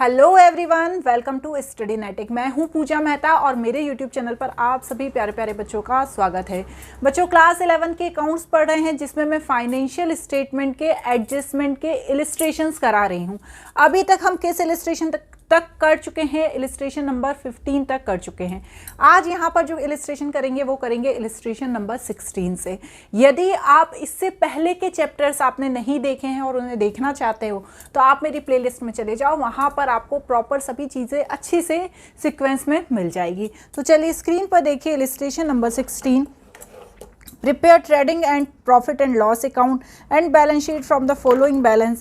Hello everyone, welcome to study नेटिक। मैं हूं पूजा मेहता और मेरे यूट्यूब चैनल पर आप सभी प्यारे प्यारे बच्चों का स्वागत है। बच्चों, क्लास 11 के अकाउंट्स पढ़ रहे हैं जिसमें मैं फाइनेंशियल स्टेटमेंट के एडजस्टमेंट के इलिस्ट्रेशंस करा रही हूं। अभी तक हम किस इलिस्ट्रेशन तक कर चुके हैं? इलिस्ट्रेशन नंबर 15 तक कर चुके हैं। आज यहाँ पर जो इलिस्ट्रेशन करेंगे वो करेंगे इलिस्ट्रेशन नंबर 16 से। यदि आप इससे पहले के चैप्टर्स आपने नहीं देखे हैं और उन्हें देखना चाहते हो तो आप मेरी प्लेलिस्ट में चले जाओ, वहाँ पर आपको प्रॉपर सभी चीज़ें अच्छी से सीक्वेंस में मिल जाएगी। तो चलिए स्क्रीन पर देखिए illustration number 16। Prepare trading and profit and loss account and balance sheet from the following balance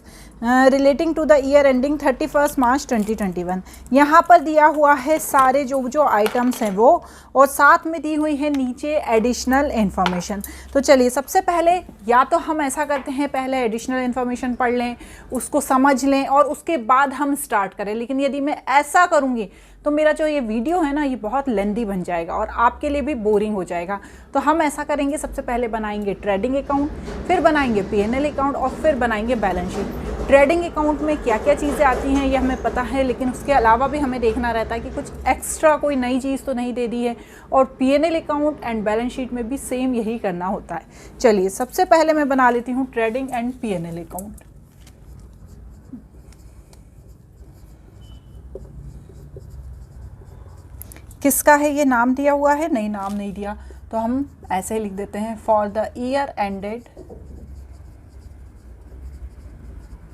relating to the year ending 31st March 2021। यहाँ पर दिया हुआ है सारे जो आइटम्स हैं वो, और साथ में दी हुई है नीचे एडिशनल इन्फॉर्मेशन। तो चलिए सबसे पहले या तो हम ऐसा करते हैं, पहले एडिशनल इन्फॉर्मेशन पढ़ लें, उसको समझ लें और उसके बाद हम स्टार्ट करें। लेकिन यदि मैं ऐसा करूँगी तो मेरा जो ये वीडियो है ना ये बहुत लेंदी बन जाएगा और आपके लिए भी बोरिंग हो जाएगा। तो हम ऐसा करेंगे, सबसे पहले बनाएंगे ट्रेडिंग अकाउंट, फिर बनाएंगे पीएनएल अकाउंट और फिर बनाएंगे बैलेंस शीट। ट्रेडिंग अकाउंट में क्या क्या चीज़ें आती हैं ये हमें पता है, लेकिन उसके अलावा भी हमें देखना रहता है कि कुछ एक्स्ट्रा कोई नई चीज़ तो नहीं दे दी है। और PNL account and balance sheet में भी सेम यही करना होता है। चलिए सबसे पहले मैं बना लेती हूँ ट्रेडिंग एंड पीएनएल अकाउंट। किसका है ये? नाम दिया हुआ है? नहीं, नाम नहीं दिया, तो हम ऐसे ही लिख देते हैं for the year ended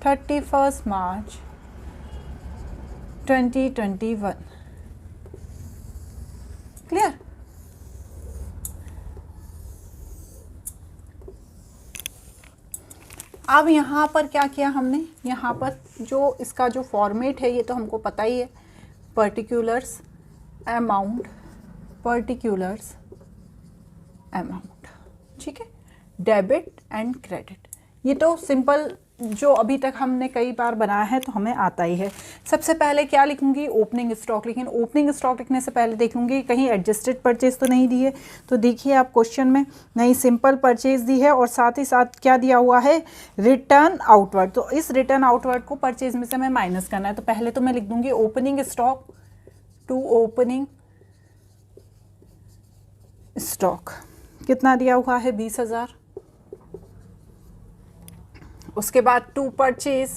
31st March 2021। Clear? अब यहाँ पर क्या किया हमने? यहाँ पर जो इसका जो फॉर्मेट है ये तो हमको पता ही है, पर्टिकुलर्स अमाउंट, पर्टिकुलर्स अमाउंट, ठीक है, डेबिट एंड क्रेडिट। ये तो सिंपल जो अभी तक हमने कई बार बनाया है तो हमें आता ही है। सबसे पहले क्या लिखूंगी? Opening stock. लेकिन ओपनिंग स्टॉक लिखने से पहले देख लूँगी कहीं एडजस्टेड परचेज तो नहीं दी है। तो देखिए आप क्वेश्चन में नहीं, सिंपल परचेज दी है और साथ ही साथ क्या दिया हुआ है? Return outward. तो इस रिटर्न आउटवर्ड को परचेज में से हमें माइनस करना है। तो पहले तो मैं लिख दूंगी opening stock to opening stock. कितना दिया हुआ है? 20,000। उसके बाद टू परचेज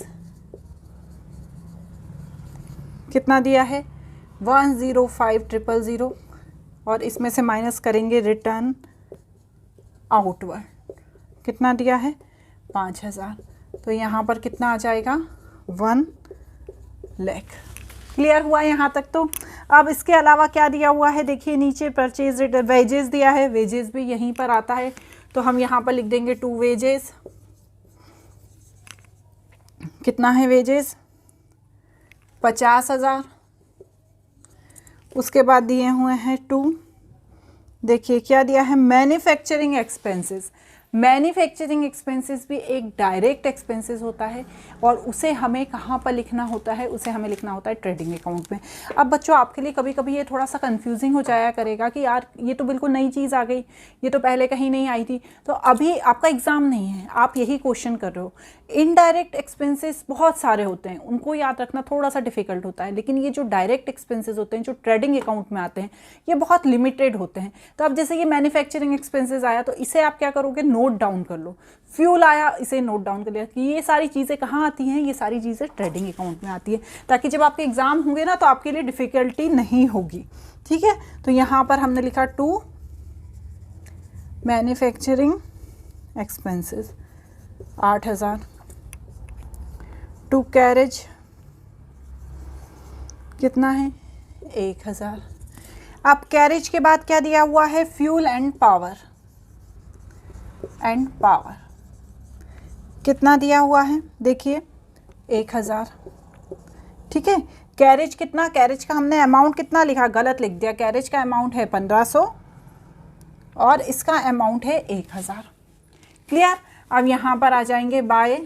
कितना दिया है? 105,000 और इसमें से माइनस करेंगे रिटर्न आउटवर्ड। कितना दिया है? 5,000। तो यहाँ पर कितना आ जाएगा? 1 लाख। क्लियर हुआ यहाँ तक? तो अब इसके अलावा क्या दिया हुआ है? देखिए नीचे परचेज रिटर्न वेजेस दिया है, वेजेस भी यहीं पर आता है। तो हम यहाँ पर लिख देंगे टू वेजेस। कितना है वेजेस? 50,000। उसके बाद दिए हुए हैं टू, देखिए क्या दिया है? Manufacturing expenses. मैन्युफैक्चरिंग एक्सपेंसेस भी एक डायरेक्ट एक्सपेंसेस होता है और उसे हमें कहाँ पर लिखना होता है? उसे हमें लिखना होता है ट्रेडिंग अकाउंट में। अब बच्चों आपके लिए कभी कभी ये थोड़ा सा कंफ्यूजिंग हो जाया करेगा कि यार ये तो बिल्कुल नई चीज़ आ गई, ये तो पहले कहीं नहीं आई थी। तो अभी आपका एग्ज़ाम नहीं है, आप यही क्वेश्चन कर रहे हो। इनडायरेक्ट एक्सपेंसेस बहुत सारे होते हैं, उनको याद रखना थोड़ा सा डिफिकल्ट होता है, लेकिन ये जो डायरेक्ट एक्सपेंसेस होते हैं जो ट्रेडिंग अकाउंट में आते हैं ये बहुत लिमिटेड होते हैं। तो अब जैसे ये मैन्युफैक्चरिंग एक्सपेंसेस आया तो इसे आप क्या करोगे? नोट डाउन कर लो। फ्यूल आया, इसे नोट डाउन कर लिया कि ये सारी चीज़ें कहाँ आती हैं? ये सारी चीज़ें ट्रेडिंग अकाउंट में आती है, ताकि जब आपके एग्जाम होंगे ना तो आपके लिए डिफिकल्टी नहीं होगी। ठीक है, तो यहाँ पर हमने लिखा to manufacturing expenses 8,000, to carriage कितना है? 1,000। अब कैरेज के बाद क्या दिया हुआ है? Fuel and power. कितना दिया हुआ है? देखिए 1,000। ठीक है, कैरेज कितना? कैरेज का हमने अमाउंट कितना लिखा? गलत लिख दिया। कैरेज का अमाउंट है 1,500 और इसका अमाउंट है 1,000। क्लियर? अब यहाँ पर आ जाएंगे बाय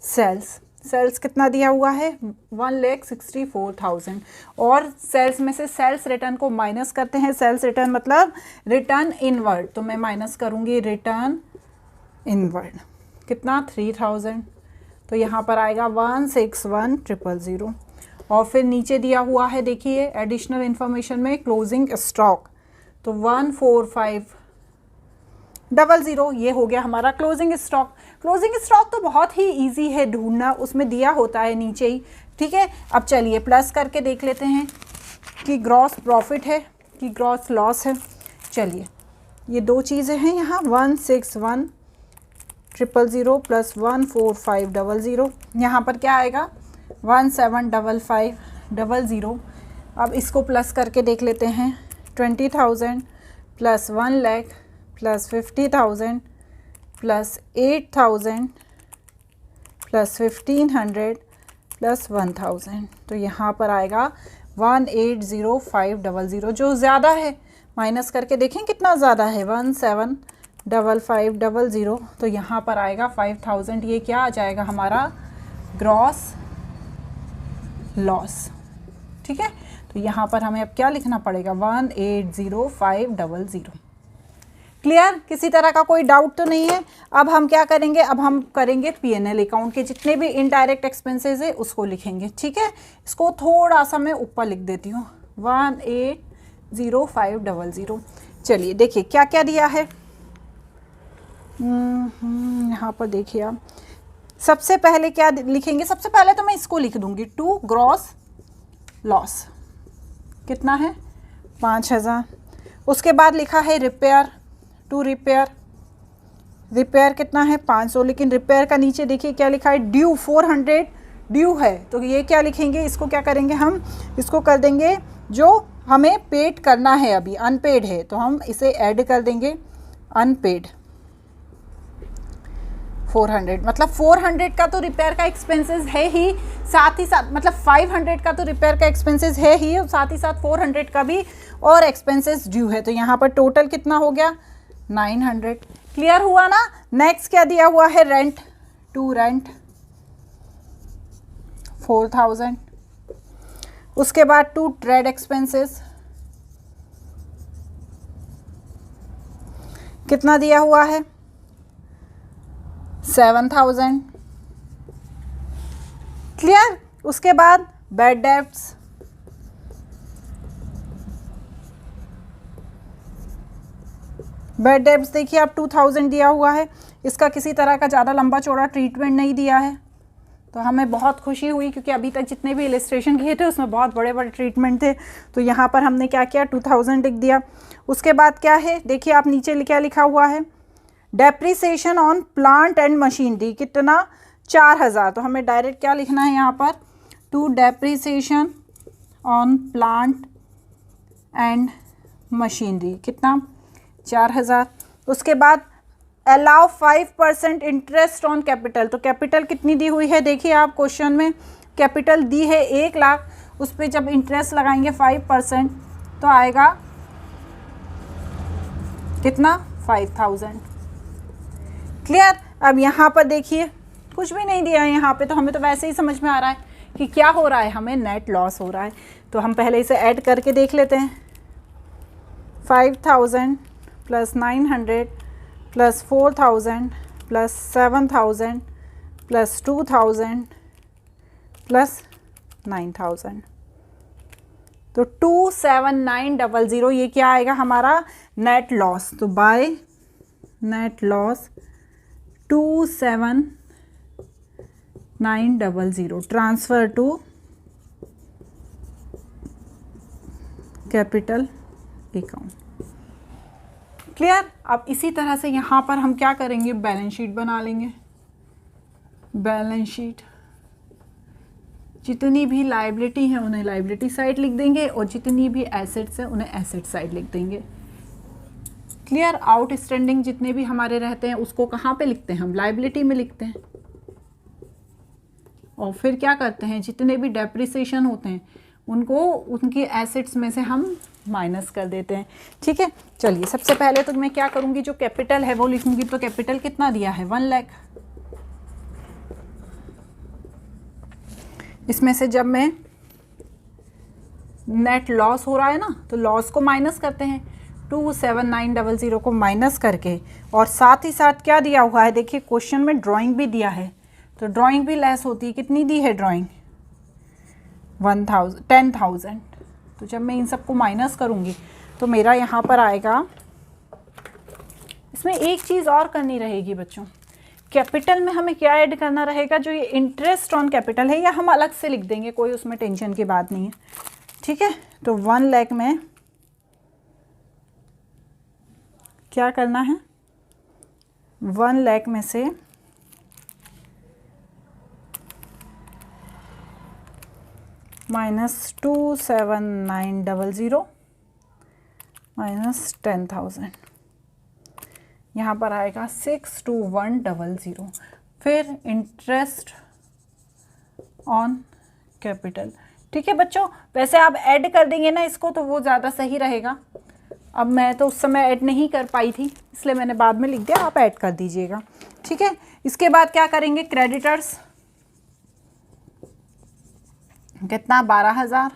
सेल्स। सेल्स कितना दिया हुआ है? 1,64,000 और सेल्स में से सेल्स रिटर्न को माइनस करते हैं। सेल्स रिटर्न मतलब रिटर्न इनवर्ड, तो मैं माइनस करूँगी रिटर्न इनवर्ड। कितना? 3,000। तो यहाँ पर आएगा 161,000। और फिर नीचे दिया हुआ है देखिए एडिशनल इन्फॉर्मेशन में क्लोजिंग स्टॉक, तो 145,000 ये हो गया हमारा क्लोजिंग स्टॉक। क्लोजिंग स्टॉक तो बहुत ही इजी है ढूंढना, उसमें दिया होता है नीचे ही, ठीक है। अब चलिए प्लस करके देख लेते हैं कि ग्रॉस प्रॉफिट है कि ग्रॉस लॉस है। चलिए ये दो चीज़ें हैं यहाँ, 161,000 प्लस 145,000, यहाँ पर क्या आएगा 17,550। अब इसको प्लस करके देख लेते हैं, 20,000 plus 1 lakh plus 50,000 plus 8,000 plus 1,500 plus 1,000, तो यहाँ पर आएगा 18,500। जो ज़्यादा है माइनस करके देखें कितना ज़्यादा है, 17,550, तो यहाँ पर आएगा 5,000। ये क्या आ जाएगा हमारा ग्रॉस लॉस, ठीक है। तो यहाँ पर हमें अब क्या लिखना पड़ेगा 18,500। क्लियर, किसी तरह का कोई डाउट तो नहीं है। अब हम क्या करेंगे, अब हम करेंगे P&L अकाउंट के जितने भी इनडायरेक्ट एक्सपेंसेस है उसको लिखेंगे, ठीक है। इसको थोड़ा सा मैं ऊपर लिख देती हूँ, 18,500। चलिए देखिए क्या क्या दिया है यहाँ पर, देखिए आप सबसे पहले क्या लिखेंगे, सबसे पहले तो मैं इसको लिख दूंगी, टू ग्रॉस लॉस कितना है 5,000। उसके बाद लिखा है रिपेयर, टू रिपेयर, रिपेयर कितना है 500, लेकिन रिपेयर का नीचे देखिए क्या लिखा है ड्यू 400 ड्यू है, तो ये क्या लिखेंगे, इसको क्या करेंगे हम, इसको कर देंगे जो हमें पेड करना है, अभी अनपेड है तो हम इसे ऐड कर देंगे अनपेड 400। मतलब 400 का तो रिपेयर का एक्सपेंसेस है ही, साथ ही साथ मतलब 500 का तो रिपेयर का एक्सपेंसेस है ही, और साथ ही साथ 400 का भी और एक्सपेंसेस ड्यू है, तो यहाँ पर टोटल कितना हो गया 900। क्लियर हुआ ना। नेक्स्ट क्या दिया हुआ है, रेंट, टू रेंट 4,000। उसके बाद टू ट्रेड एक्सपेंसेस कितना दिया हुआ है 7,000। क्लियर। उसके बाद बैड डेब्ट्स, बैड डेब्ट्स देखिए आप 2,000 दिया हुआ है, इसका किसी तरह का ज़्यादा लंबा चौड़ा ट्रीटमेंट नहीं दिया है, तो हमें बहुत खुशी हुई क्योंकि अभी तक जितने भी इलस्ट्रेशन किए थे उसमें बहुत बड़े बड़े ट्रीटमेंट थे, तो यहाँ पर हमने क्या किया 2,000 लिख दिया। उसके बाद क्या है देखिए आप नीचे क्या लिखा हुआ है, depreciation on plant and machinery कितना 4,000, तो हमें डायरेक्ट क्या लिखना है यहाँ पर, to depreciation on plant and machinery कितना 4,000। उसके बाद अलाउ 5% इंटरेस्ट ऑन कैपिटल, तो कैपिटल कितनी दी हुई है देखिए आप क्वेश्चन में, कैपिटल दी है 1 लाख, उस पर जब इंटरेस्ट लगाएंगे 5% तो आएगा कितना 5,000। क्लियर। अब यहाँ पर देखिए कुछ भी नहीं दिया है यहाँ पे, तो हमें तो वैसे ही समझ में आ रहा है कि क्या हो रहा है, हमें नेट लॉस हो रहा है, तो हम पहले इसे ऐड करके देख लेते हैं। 5,000 plus 900 plus 4,000 plus 7,000 plus 2,000 plus 9,000, तो 27,900 ये क्या आएगा हमारा नेट लॉस। तो by net loss 27,900 transfer to capital account. Clear. अब इसी तरह से यहाँ पर हम क्या करेंगे, बैलेंस शीट बना लेंगे। बैलेंस शीट जितनी भी लायबिलिटी हैं उन्हें लायबिलिटी साइड लिख देंगे और जितनी भी एसेट्स हैं उन्हें एसेट साइड लिख देंगे। क्लियर। आउटस्टैंडिंग जितने भी हमारे रहते हैं उसको कहाँ पे लिखते हैं हम, लायबिलिटी में लिखते हैं, और फिर क्या करते हैं जितने भी डेप्रिसिएशन होते हैं उनको उनके एसेट्स में से हम माइनस कर देते हैं। ठीक है। चलिए सबसे पहले तो मैं क्या करूँगी, जो कैपिटल है वो लिखूँगी, तो कैपिटल कितना दिया है 1 लाख। इसमें से जब मैं नेट लॉस हो रहा है ना तो लॉस को माइनस करते हैं, 27,900 को माइनस करके, और साथ ही साथ क्या दिया हुआ है देखिए क्वेश्चन में ड्राइंग भी दिया है, तो ड्राइंग भी लेस होती है। कितनी दी है ड्राइंग? 10,000। तो जब मैं इन सबको माइनस करूँगी तो मेरा यहाँ पर आएगा, इसमें एक चीज़ और करनी रहेगी बच्चों, कैपिटल में हमें क्या ऐड करना रहेगा? जो ये इंटरेस्ट ऑन कैपिटल है, या हम अलग से लिख देंगे, कोई उसमें टेंशन की बात नहीं है, ठीक है। तो 1 लाख में क्या करना है? 1 लाख में से -27,900 माइनस 10,000, यहाँ पर आएगा 62100। फिर इंटरेस्ट ऑन कैपिटल, ठीक है बच्चों। वैसे आप ऐड कर देंगे ना इसको तो वो ज़्यादा सही रहेगा। अब मैं तो उस समय ऐड नहीं कर पाई थी, इसलिए मैंने बाद में लिख दिया, आप ऐड कर दीजिएगा, ठीक है। इसके बाद क्या करेंगे? क्रेडिटर्स कितना? 12,000।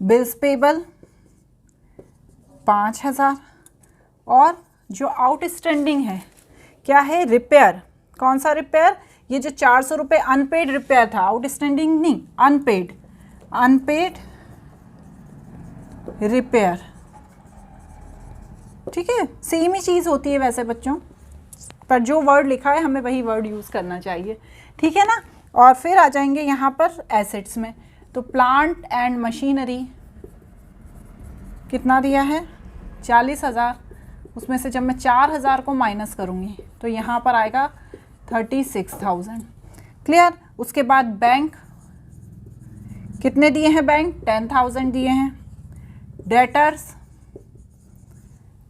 Bills payable 5,000। और जो आउटस्टैंडिंग है क्या है? रिपेयर। कौन सा रिपेयर? ये जो 400 रुपये अनपेड रिपेयर था, आउटस्टैंडिंग नहीं, अनपेड रिपेयर, ठीक है। सेम ही चीज़ होती है वैसे बच्चों, पर जो वर्ड लिखा है हमें वही वर्ड यूज़ करना चाहिए, ठीक है ना। और फिर आ जाएंगे यहाँ पर एसेट्स में। तो प्लांट एंड मशीनरी कितना दिया है? 40,000। उसमें से जब मैं 4,000 को माइनस करूँगी तो यहाँ पर आएगा 36,000। क्लियर? उसके बाद बैंक कितने दिए हैं? बैंक 10,000 दिए हैं। डेटर्स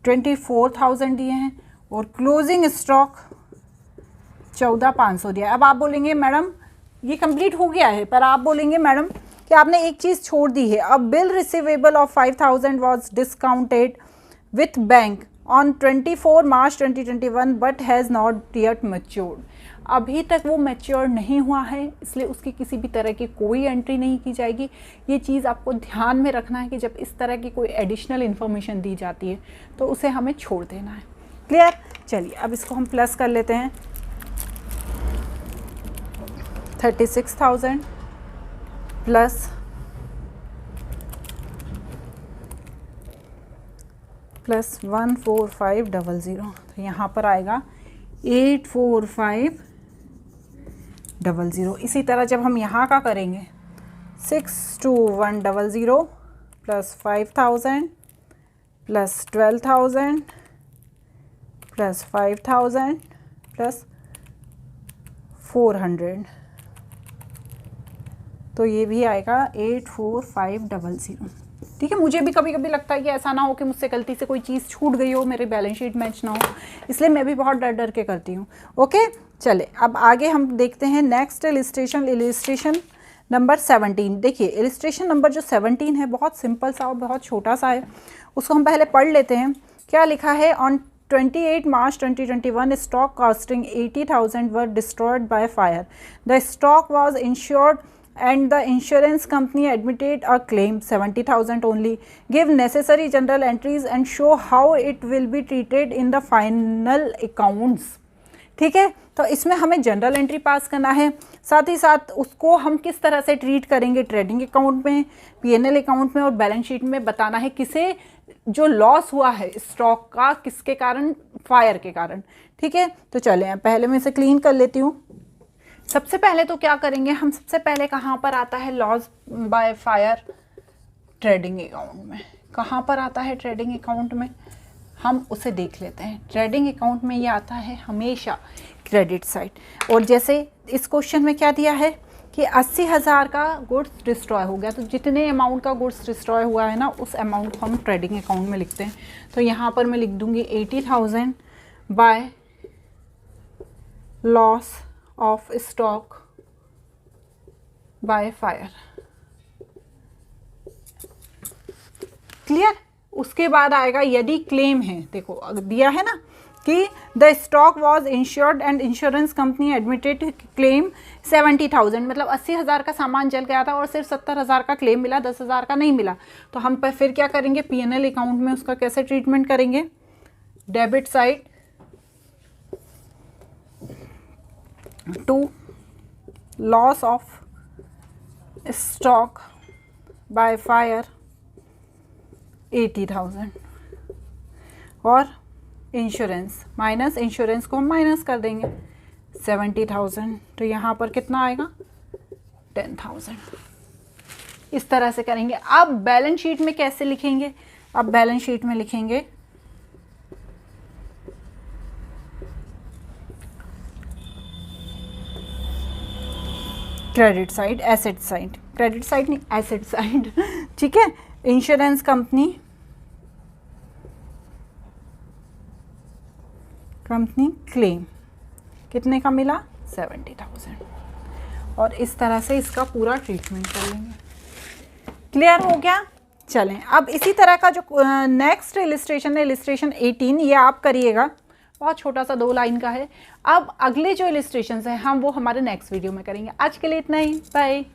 24,000 दिए हैं। और क्लोजिंग स्टॉक 14,500 दिया है। अब आप बोलेंगे मैडम ये कंप्लीट हो गया है, पर आप बोलेंगे मैडम कि आपने एक चीज़ छोड़ दी है। अब bill receivable of 5,000 was discounted with bank on 24 March 2021 but has not yet matured. अभी तक वो मैच्योर नहीं हुआ है, इसलिए उसकी किसी भी तरह की कोई एंट्री नहीं की जाएगी। ये चीज़ आपको ध्यान में रखना है कि जब इस तरह की कोई एडिशनल इन्फॉर्मेशन दी जाती है तो उसे हमें छोड़ देना है। क्लियर? चलिए अब इसको हम प्लस कर लेते हैं। 36,000 प्लस 14500, तो यहाँ पर आएगा 84500। इसी तरह जब हम यहाँ का करेंगे 62100 प्लस 5,000 प्लस 12,000 प्लस 5,000 प्लस 400, तो ये भी आएगा 84500। ठीक है, मुझे भी कभी कभी लगता है कि ऐसा ना हो कि मुझसे गलती से कोई चीज़ छूट गई हो, मेरी बैलेंस शीट मैच ना हो, इसलिए मैं भी बहुत डर डर के करती हूँ। ओके, चले अब आगे हम देखते हैं नेक्स्ट इलिस्ट्रेशन नंबर 17। देखिए इलिस्ट्रेशन नंबर जो 17 है बहुत सिंपल सा और बहुत छोटा सा है, उसको हम पहले पढ़ लेते हैं। क्या लिखा है? On 28 March 2021 stock costing 80,000 were destroyed by fire. The stock was insured and the insurance company admitted a claim 70,000 only. Give necessary general entries and show how it will be treated in the final accounts. ठीक है, तो इसमें हमें general entry पास करना है, साथ ही साथ उसको हम किस तरह से ट्रीट करेंगे ट्रेडिंग अकाउंट में, पीएनएल अकाउंट में और बैलेंस शीट में बताना है किसे जो लॉस हुआ है स्टॉक का, किसके कारण, फायर के कारण। ठीक है, तो चलें पहले मैं इसे क्लीन कर लेती हूँ। सबसे पहले तो क्या करेंगे हम, सबसे पहले कहाँ पर आता है loss by fire? Trading account में। कहाँ पर आता है ट्रेडिंग अकाउंट में? हम उसे देख लेते हैं। ट्रेडिंग अकाउंट में ये आता है हमेशा क्रेडिट साइड। और जैसे इस क्वेश्चन में क्या दिया है कि 80,000 का गुड्स डिस्ट्रॉय हो गया, तो जितने अमाउंट का गुड्स डिस्ट्रॉय हुआ है ना उस अमाउंट को हम ट्रेडिंग अकाउंट में लिखते हैं। तो यहाँ पर मैं लिख दूँगी 80,000 by loss of stock by fire. Clear? उसके बाद आएगा यदि क्लेम है, देखो दिया है ना कि the stock was insured and insurance company admitted claim 70,000, मतलब 80,000 का सामान जल गया था और सिर्फ 70,000 का क्लेम मिला, 10,000 का नहीं मिला। तो हम पर फिर क्या करेंगे, पीएनएल अकाउंट में उसका कैसे ट्रीटमेंट करेंगे? Debit side to loss of stock by fire 80,000 और इंश्योरेंस माइनस, इंश्योरेंस को हम माइनस कर देंगे 70,000, तो यहाँ पर कितना आएगा 10,000। इस तरह से करेंगे। अब बैलेंस शीट में कैसे लिखेंगे? अब बैलेंस शीट में लिखेंगे credit side, asset side, credit side नहीं एसेट साइड, ठीक है। इंश्योरेंस कंपनी क्लेम कितने का मिला 70,000, और इस तरह से इसका पूरा ट्रीटमेंट कर लेंगे। क्लियर हो गया? चलें, अब इसी तरह का जो नेक्स्ट इलिस्ट्रेशन है, इलिस्ट्रेशन 18, ये आप करिएगा, बहुत छोटा सा 2 लाइन का है। अब अगले जो इलिस्ट्रेशंस हैं हम वो हमारे नेक्स्ट वीडियो में करेंगे। आज के लिए इतना ही, बाय।